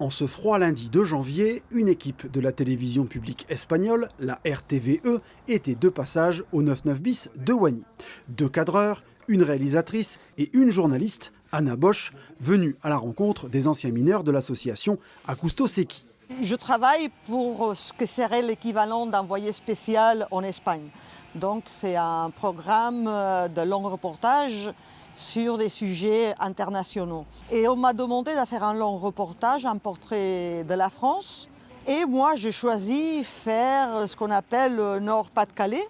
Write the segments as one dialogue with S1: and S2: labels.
S1: En ce froid lundi de janvier, une équipe de la télévision publique espagnole, la RTVE, était de passage au 99 bis de Wany. 2 cadreurs, une réalisatrice et une journaliste, Anna Bosch, venue à la rencontre des anciens mineurs de l'association Acusto Seki.
S2: Je travaille pour ce que serait l'équivalent d'envoyé spécial en Espagne. Donc c'est un programme de long reportage sur des sujets internationaux. Et on m'a demandé de faire un long reportage, un portrait de la France. Et moi, j'ai choisi faire ce qu'on appelle le Nord-Pas-de-Calais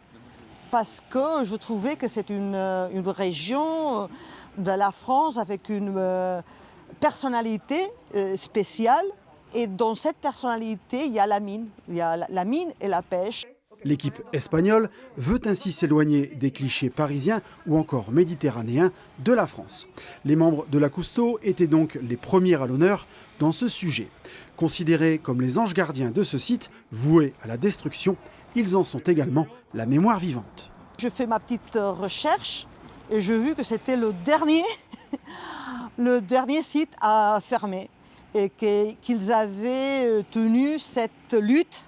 S2: parce que je trouvais que c'est une région de la France avec une personnalité spéciale. Et dans cette personnalité, il y a la mine. Il y a la mine et la pêche.
S1: L'équipe espagnole veut ainsi s'éloigner des clichés parisiens ou encore méditerranéens de la France. Les membres de l'Acusto étaient donc les premiers à l'honneur dans ce sujet. Considérés comme les anges gardiens de ce site, voués à la destruction, ils en sont également la mémoire vivante.
S2: Je fais ma petite recherche et j'ai vu que c'était le dernier site à fermer et qu'ils avaient tenu cette lutte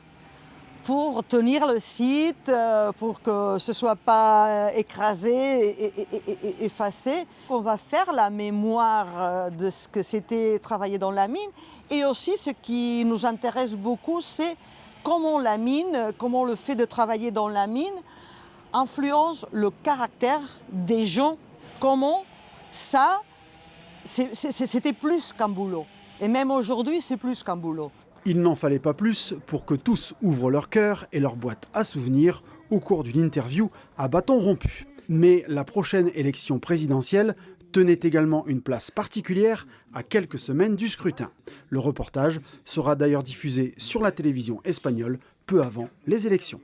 S2: pour tenir le site, pour que ce ne soit pas écrasé et effacé. On va faire la mémoire de ce que c'était travailler dans la mine. Et aussi, ce qui nous intéresse beaucoup, c'est comment la mine, comment le fait de travailler dans la mine influence le caractère des gens. Comment ça, c'était plus qu'un boulot. Et même aujourd'hui, c'est plus qu'un boulot.
S1: Il n'en fallait pas plus pour que tous ouvrent leur cœur et leur boîte à souvenirs au cours d'une interview à bâton rompu. Mais la prochaine élection présidentielle tenait également une place particulière à quelques semaines du scrutin. Le reportage sera d'ailleurs diffusé sur la télévision espagnole peu avant les élections.